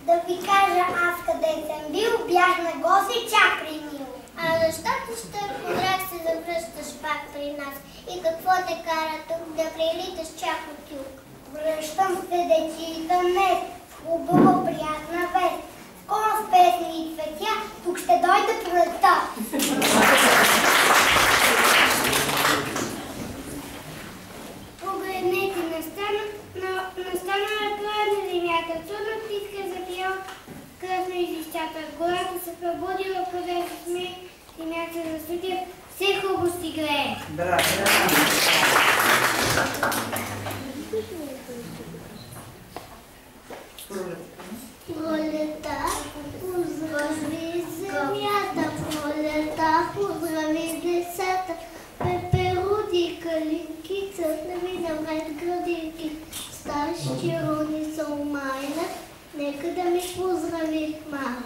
Да ви кажа аз къде съм бил, бях на гости чак при Мило. Защо ти ще подрах се завръщаш пак при нас? И какво те кара тук да прилиташ чак от юг? Връщам се дечица днес, хубава приятна вест. Скоро с песни и цветя, тук ще дойде пролетта. Погледнете, настанала края на земята, чудно птичка запял, кръсно изищата. Гората се пробудила, къде се смее, земята засветя, все хубаво си грее. Браво! Пролета, поздрави земята, пролета, поздрави децата, пеперуди, калинки, цъфневи навред градинки, старши чарони са умайна, нека да ми поздрави мама.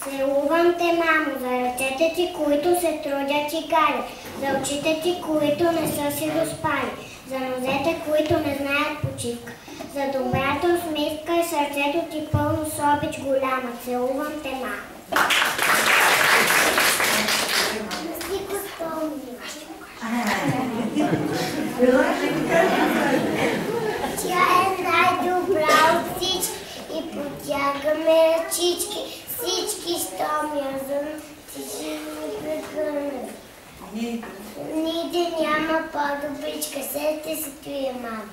Целувам те, мамо, за ръцете ти, които се трудят и галят, за очите ти, които не са си доспали, за нозете, които не знаят почивка, за добрата усмивка и сърцето ти пълно с обич голяма. Целувам те, мамо. Да си го спомни. Тя е най-добра от всички и потягаме ръчички. Всички, щом я зъм, ти ще ни прегърнат. Ниде няма по-добричка, сете си твоя мама.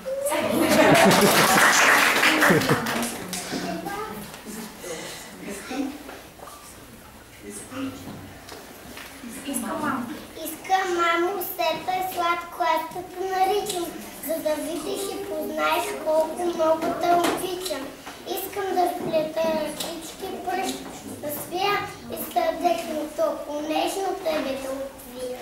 Искам, мамо, сепа е сладко, аз те наричам, за да видиш и познаеш колко много те обичам. Искам да сплета ръчички пръщи, да свия и сърдечно толкова нежно тебе да отвия.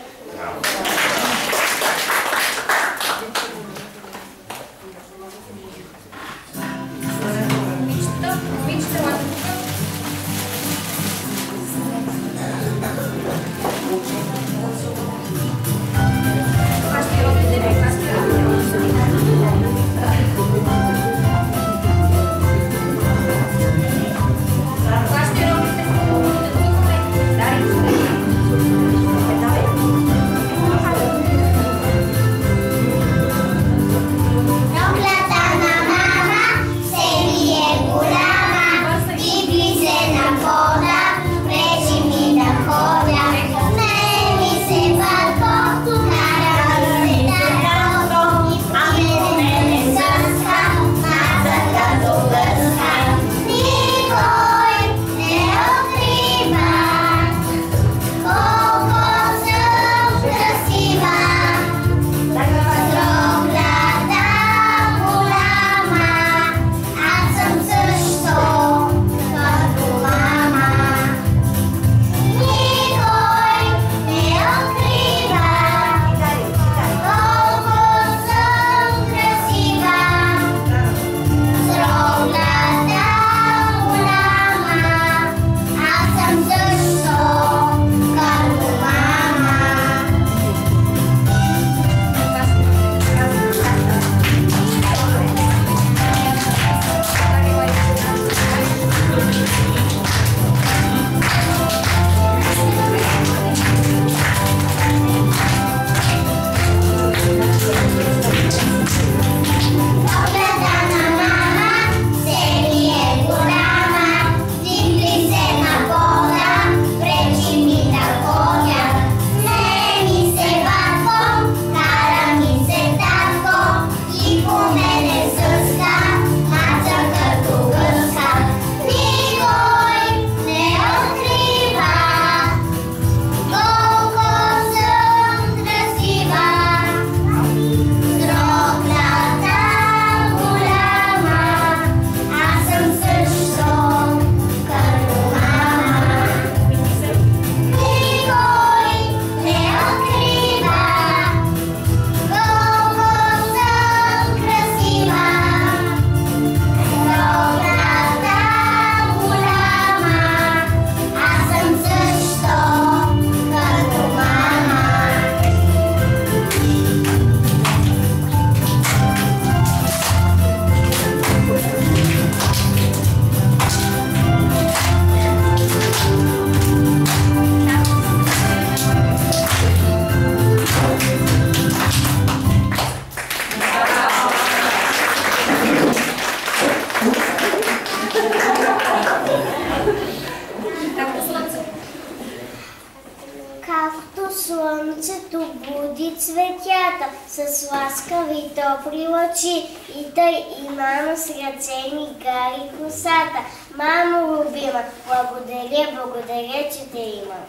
Както слънцето буди цветята с ласкави топли лъчи, и тъй и мама с ръце ни гари косата. Мамо любима, благодаря, благодаря, че те има.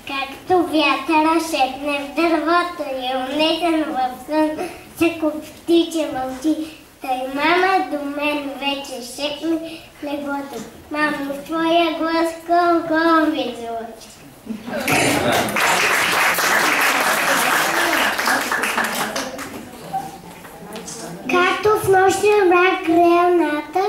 Както вятъра шепне в дървото и унесен в сън, всяко птиче мълчи, тъй мама до мен вече шепне в леглото. Мамо, в твоя глас колко ми звучи. Както в нощния мрак грелната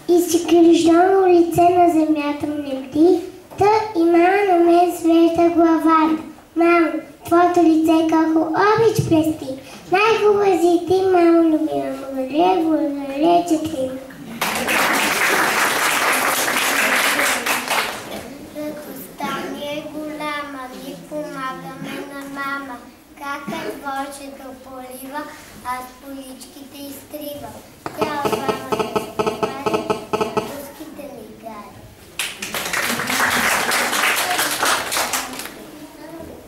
и с грижовно лице на земята ме бди, та и мама на мен свежда главата. Мамо, твоето лице колко обич плести. Най-хубава си ти, мамо любима. Благодаря, благодаря, че ти има. Радостта ми е голяма, ни помагаме на мама. Как дворчето полива, аз поличките изтрива. Тя от мама да се пари, руските ми гари.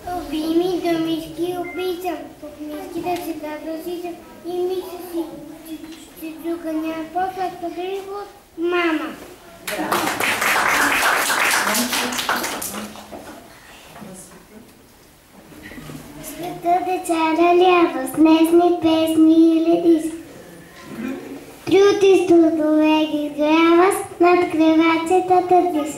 Любими думички обичам, под миските си да досичам и мисля си, че друга няма по-сладка грижба от мама. Светът е царалява с несни песни и ледис. Трюти студове ги грява над кревацата търдис.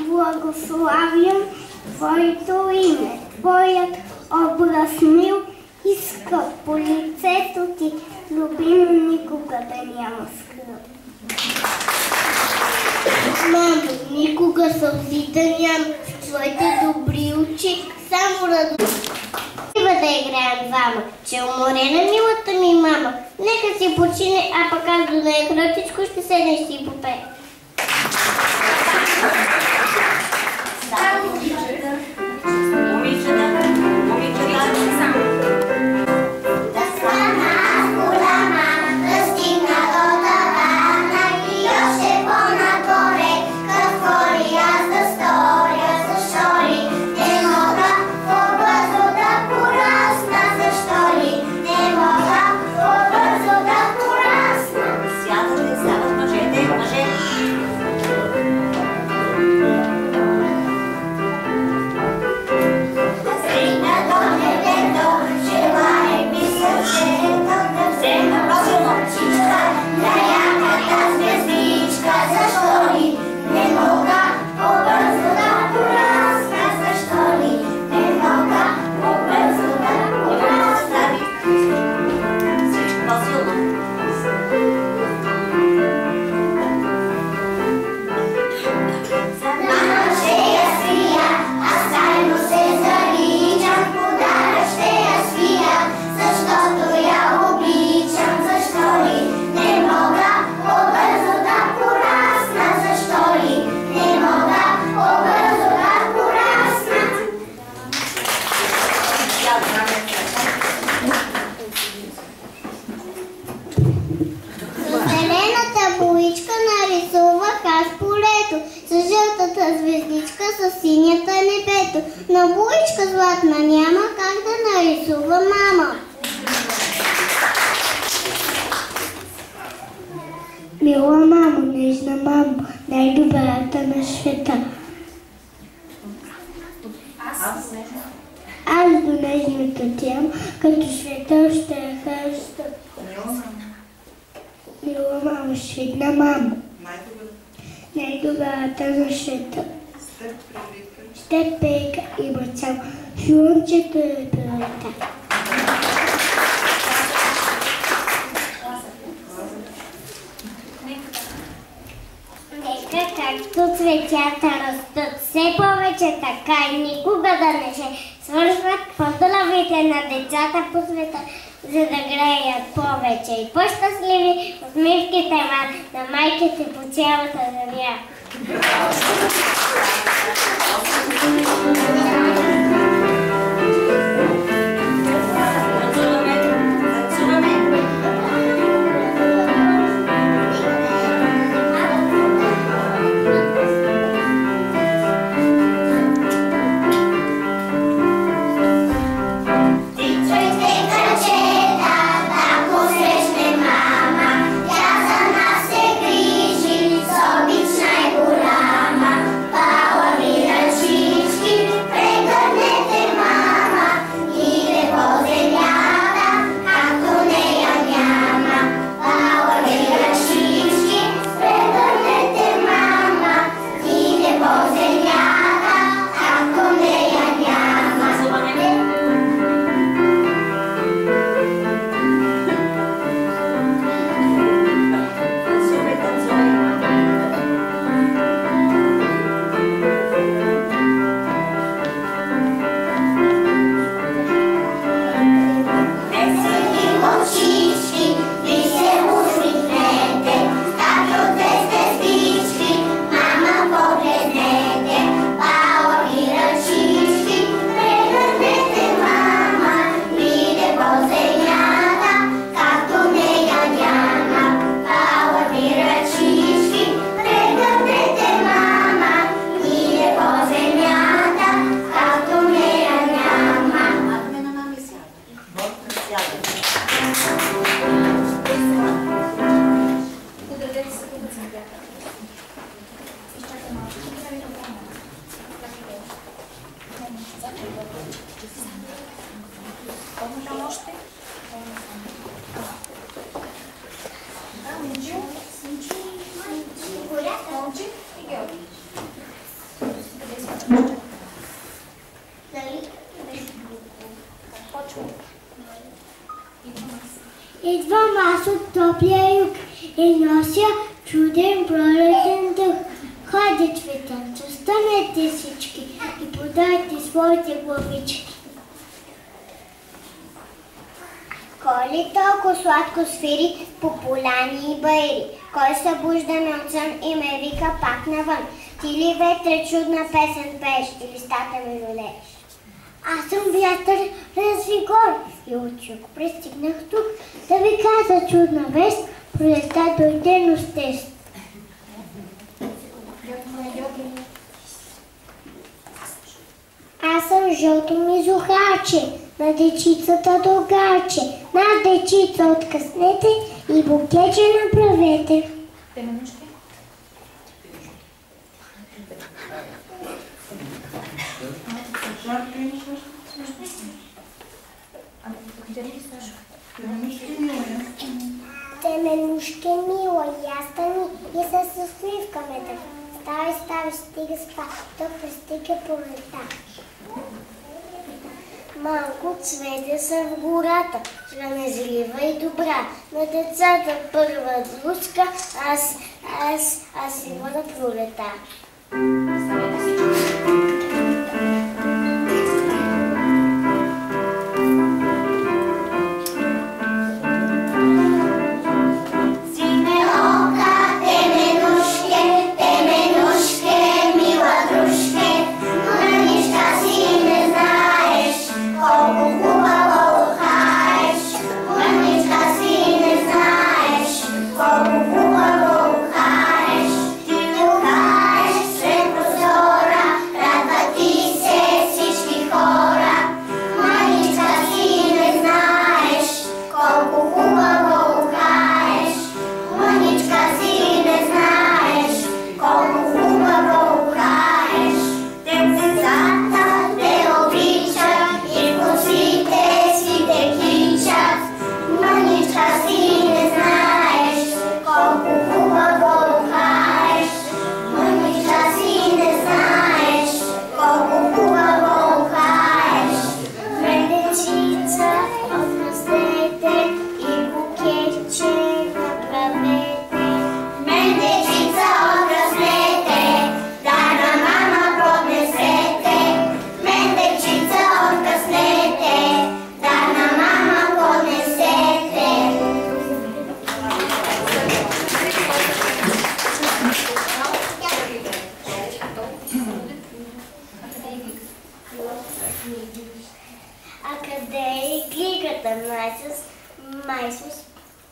Благославям Твоето име, Твоят образ мил и скъп по лицето Ти, любимо никога да няма скръп. Мамо, никога сълзите ням в Твоите добри очи, само радост. Трябва да играем двама, че уморена милата ми мама. Нека си почине, а пък аз до нея крътичко ще седне и си попее. Звездичка с синята небето. На буличка златна няма как да нарисува мама. Мила мамо, нежна мамо, най-добрата на света. Аз до нежното тяло, като света ще я хръща. Мила мамо, светна мамо, най-добрата на света. Ще пейка има цяло, слънчето е пролета. Нека както цветята растат все повече, така и никога да не се свършват по-долавите на децата по света, за да греят повече и по-щастливи усмивките на майките по цялата земя. Дали? Почвам. Идвам аз от топлия юг и нося чуден пролетен дух. Хайде, цветенцо, станете всички и подайте своите главички. Кой ли толкова сладко свири по поляни и баири? Кой събужда ме от сън и ме вика пак навън? Ти ли, ветре, чудна песен пееш и листата ми люлееш? Аз съм вятър, разви гор и от юг пристигнах тук да ви кажа чудна вест, пролетта дойде, но с тест. Аз съм жълто мизухаче, на дечицата догарче. На дечица откъснете и букече направете. Теменушке мила, ястани и с усмивка ме да. Ставай, ставай, стига спа, то пристига пролета. Малко цвете са в гората, срамежлива и добра. На децата първа дружка, аз има да пролета.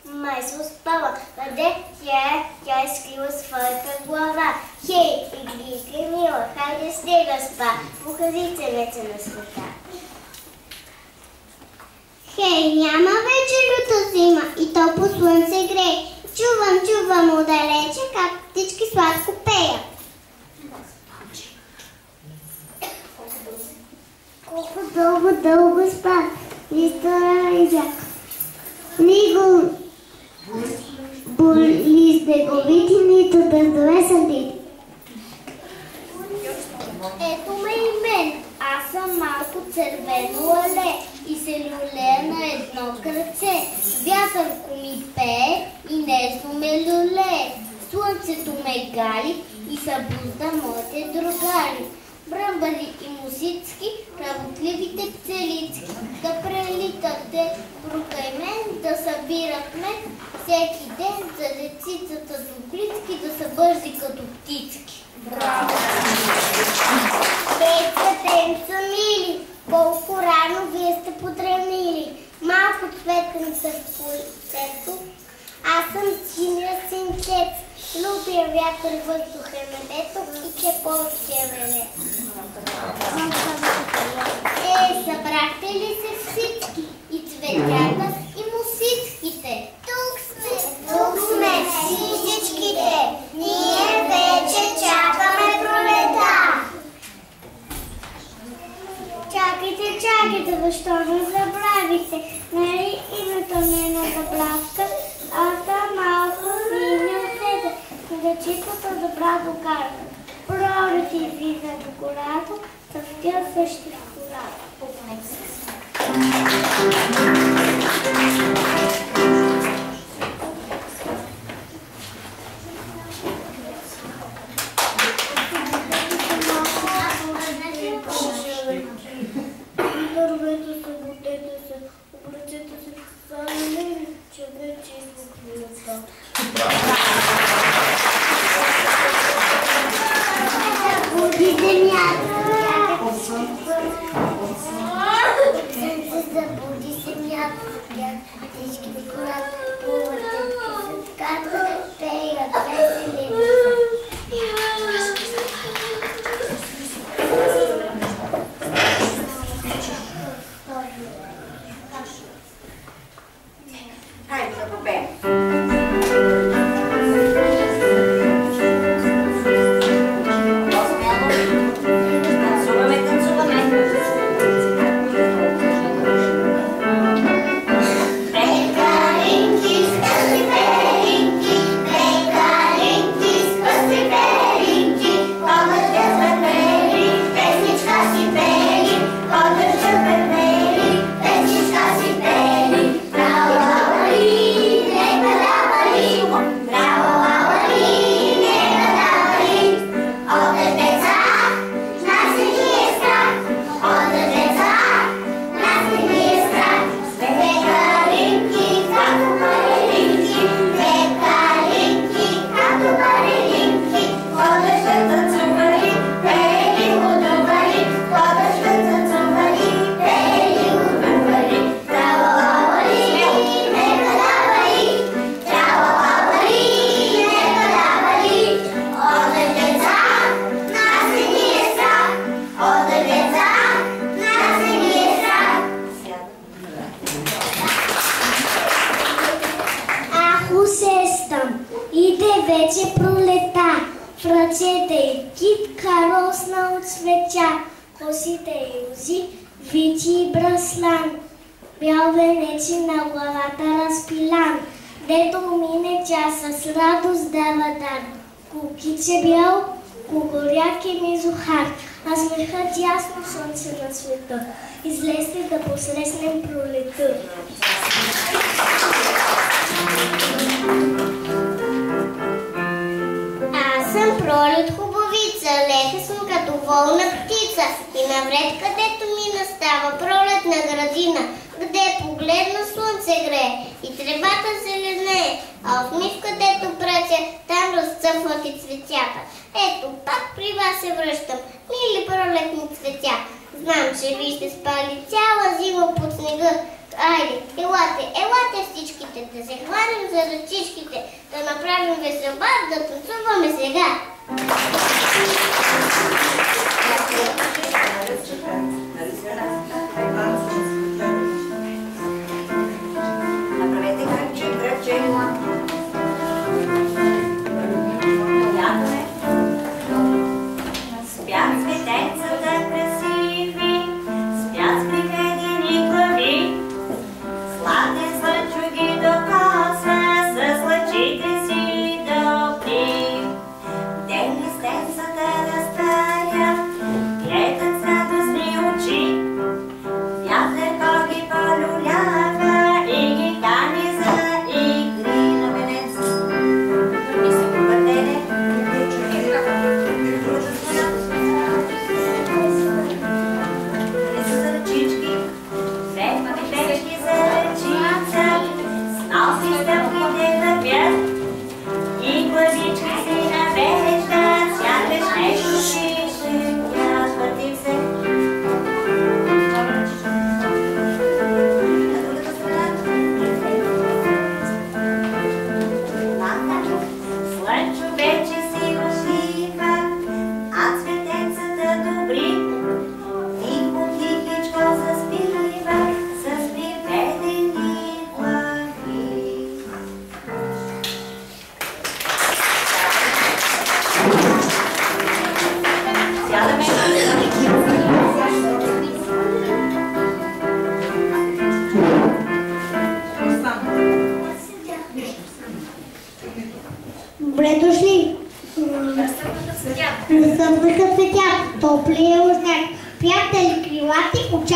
Май се спава. Къде тя е скрила своята глава. Хей, иглика мила, хайде снега спа, покажите вече на света. Хей, няма вече люта зима и топло слънце грее. Чувам отдалече как птички сладко пеят. Колко дълго спах, листа изяк. Нито боли снеговити, нито дъждове съдити. Ето ме и мен. Аз съм малко червено лале и се люлея на едно кръце. Вятърко ми пее и несно ме люлее. Слънцето ме гали и събужда моите другари. Бръмбари и мусицки, работливите пчелички, да прелитате покрай мен, да събират мед всеки ден за дечицата добрички, да са бързи като птички. Браво! Децата мили, колко рано вие сте подранили. Малко цветенца в полицето, аз съм синия синчец. Любия вятър, въздух е небето и чеповище е времето. Събрахте ли се всички? И цветята, и мусичките? Тук сме всичките. Ние вече чакаме пролета. Чакайте, защо не забравихте? Нали името ми е на заблавка, аз съм малко синя цвета. Дечицата добра докарка. пролет излиза в гората, цъфтя същи в гората. Дървете се, будете се, облечете се в санени, че вече излъквилата. Буди земята. Слънце забуди земята. Птички в гората плуват, се скачат, пеят весели. Хайде да попеем. Вече пролета, в ръцете и китка росна от свеча, косите и узи, вичи и браслан, бял венечи на главата разпилан, дето мине тя с радост дава дар, кукиче бял, кукуряк и мизухар, а смехът ясно слънце на света, излезте да посрещнем пролета. Аз съм Пролет хубавица, леха съм като волна птица и навред където ми настава пролетна градина, где погледна слънце грее и тревата зеленее, а в мив където прача, там разцъфват и цветята. Ето, пак при вас се връщам, мили пролетни цветя. Знам, че ви сте спали цяла зима под снега. Айде, елате всичките, да се хванем за ръчичките, да направим весел бар, да танцуваме сега. Направете кръче. Спят цветенцата красиви, спят с приведени глави. Сладне слънчо ги докосва, с лъчите си добри. Ден листенцата разтваря, гледат с радостни очи.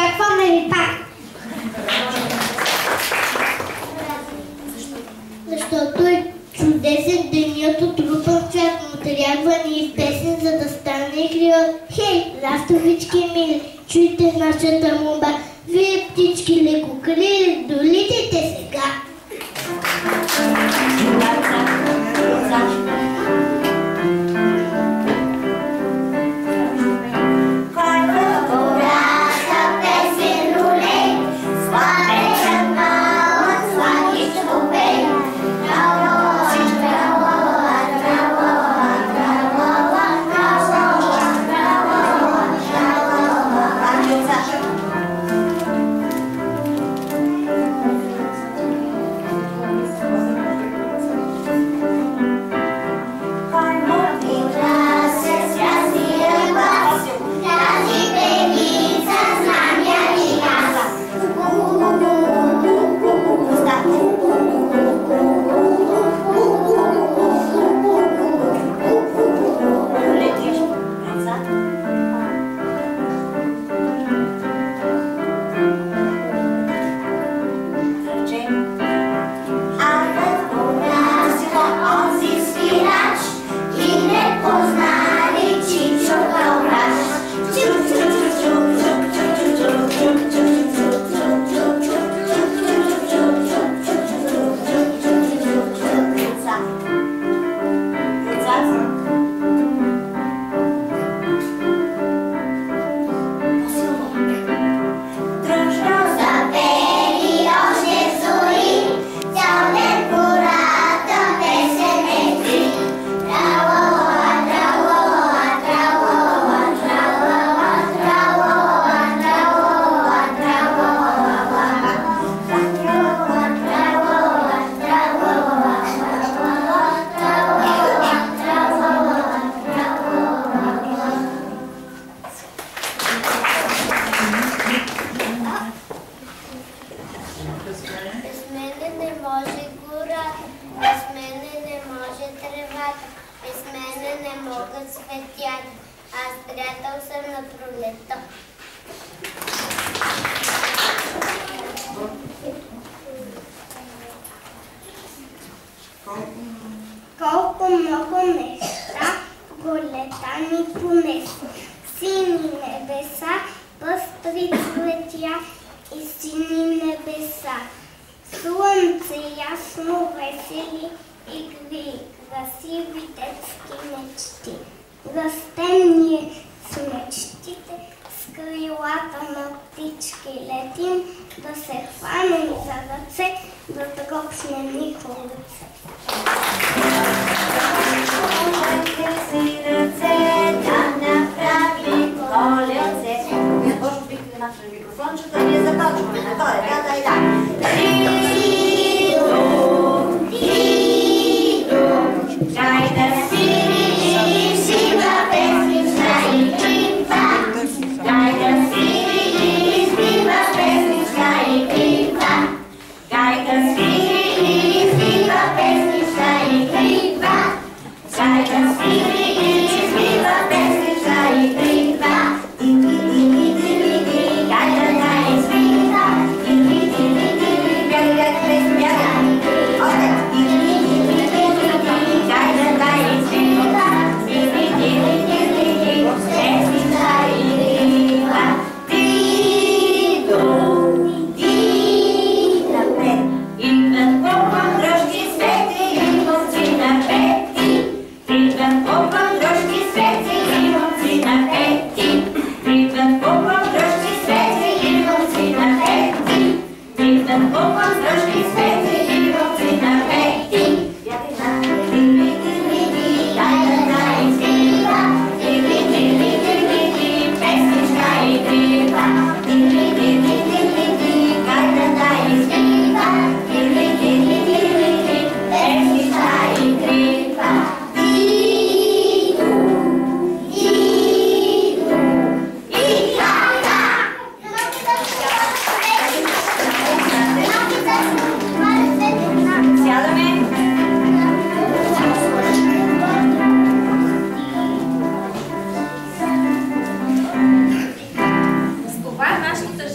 Очакваме ви пак. Защото е чудесен денят от рупан цвят, му трябва ни песен, за да стане игрива. Хей, ластовички мили, чуйте нашата молба. Вие птички леко крили, долитайте сега. Колко много неща голета ни понесе. Сини небеса, пъстри цветя и сини небеса. Слънце ясно, весели игри, красиви детски мечти. Растем ние с мечтите, с крилата на птички летим, да се хванем за ръце, да тропнем ни хлъце. Си ръце, да направи колелце. Може би да нашли микрофончето, ние започваме нагоре, да и да. Дидо, дай да свири, свива песничка и крипа. Дай да свири, свива песничка и крипа. Дай да свири, свива песничка и крипа. Дай да свири, свива песничка и крипа. Дай да свива,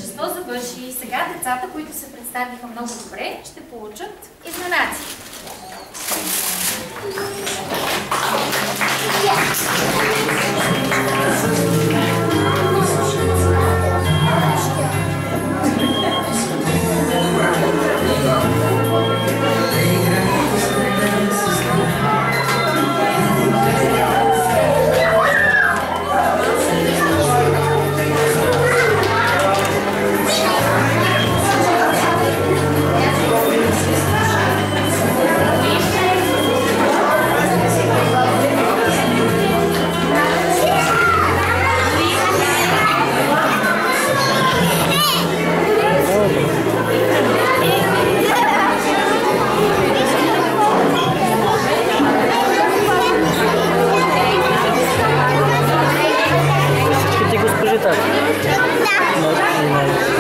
тържество завърши и сега децата, които се представиха много добре, ще получат изненади.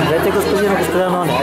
Дайте господина, господа Ноне.